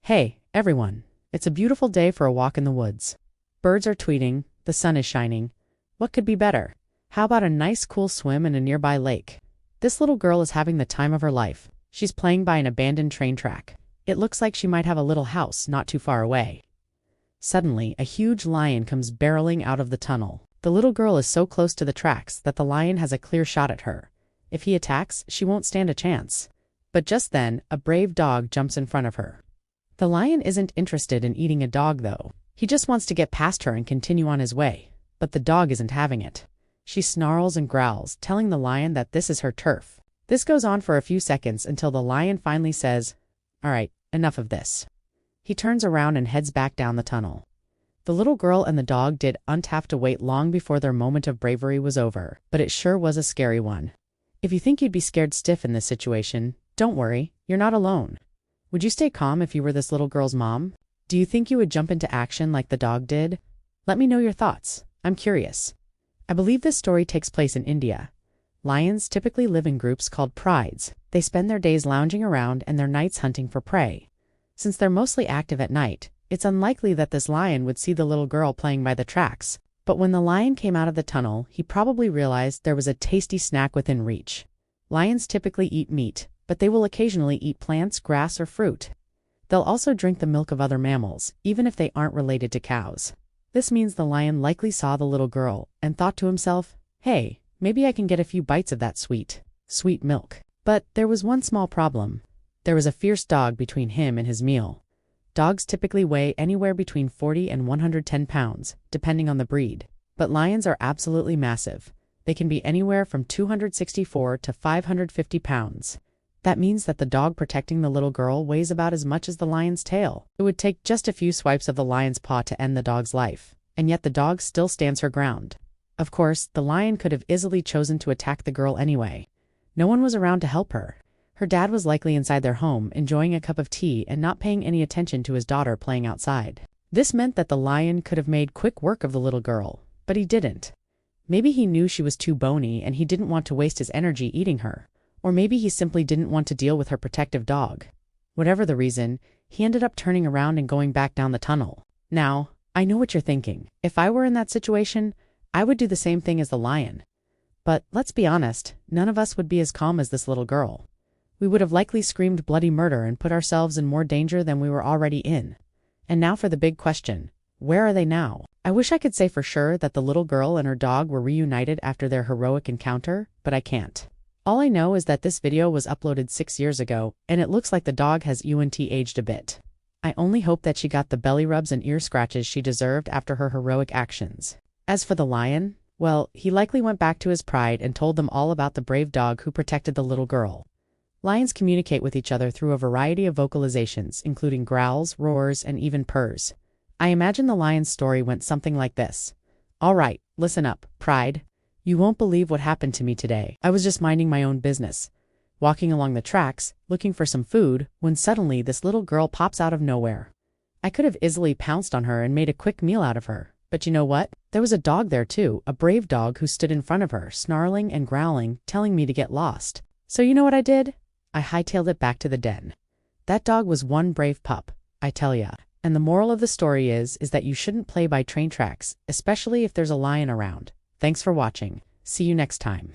Hey, everyone. It's a beautiful day for a walk in the woods. Birds are tweeting, the sun is shining. What could be better? How about a nice cool swim in a nearby lake? This little girl is having the time of her life. She's playing by an abandoned train track. It looks like she might have a little house not too far away. Suddenly, a huge lion comes barreling out of the tunnel. The little girl is so close to the tracks that the lion has a clear shot at her. If he attacks, she won't stand a chance. But just then, a brave dog jumps in front of her. The lion isn't interested in eating a dog, though. He just wants to get past her and continue on his way. But the dog isn't having it. She snarls and growls, telling the lion that this is her turf. This goes on for a few seconds until the lion finally says, "All right, enough of this." He turns around and heads back down the tunnel. The little girl and the dog didn't have to wait long before their moment of bravery was over, but it sure was a scary one. If you think you'd be scared stiff in this situation, don't worry, you're not alone. Would you stay calm if you were this little girl's mom? Do you think you would jump into action like the dog did? Let me know your thoughts. I'm curious. I believe this story takes place in India. Lions typically live in groups called prides. They spend their days lounging around and their nights hunting for prey. Since they're mostly active at night, it's unlikely that this lion would see the little girl playing by the tracks. But when the lion came out of the tunnel, he probably realized there was a tasty snack within reach. Lions typically eat meat, but they will occasionally eat plants, grass, or fruit. They'll also drink the milk of other mammals, even if they aren't related to cows. This means the lion likely saw the little girl and thought to himself, "Hey, maybe I can get a few bites of that sweet milk." But there was one small problem. There was a fierce dog between him and his meal. Dogs typically weigh anywhere between 40 and 110 pounds, depending on the breed. But lions are absolutely massive. They can be anywhere from 264 to 550 pounds. That means that the dog protecting the little girl weighs about as much as the lion's tail. It would take just a few swipes of the lion's paw to end the dog's life, and yet the dog still stands her ground. Of course, the lion could have easily chosen to attack the girl anyway. No one was around to help her. Her dad was likely inside their home, enjoying a cup of tea and not paying any attention to his daughter playing outside. This meant that the lion could have made quick work of the little girl, but he didn't. Maybe he knew she was too bony and he didn't want to waste his energy eating her. Or maybe he simply didn't want to deal with her protective dog. Whatever the reason, he ended up turning around and going back down the tunnel. Now, I know what you're thinking. If I were in that situation, I would do the same thing as the lion. But let's be honest, none of us would be as calm as this little girl. We would have likely screamed bloody murder and put ourselves in more danger than we were already in. And now for the big question. Where are they now? I wish I could say for sure that the little girl and her dog were reunited after their heroic encounter, but I can't. All I know is that this video was uploaded 6 years ago, and it looks like the dog has aged a bit. I only hope that she got the belly rubs and ear scratches she deserved after her heroic actions. As for the lion, well, he likely went back to his pride and told them all about the brave dog who protected the little girl. Lions communicate with each other through a variety of vocalizations, including growls, roars, and even purrs. I imagine the lion's story went something like this. "All right, listen up, pride. You won't believe what happened to me today. I was just minding my own business, walking along the tracks, looking for some food, when suddenly this little girl pops out of nowhere. I could have easily pounced on her and made a quick meal out of her. But you know what? There was a dog there too, a brave dog who stood in front of her, snarling and growling, telling me to get lost. So you know what I did? I hightailed it back to the den. That dog was one brave pup, I tell ya. And the moral of the story is that you shouldn't play by train tracks, especially if there's a lion around. Thanks for watching. See you next time.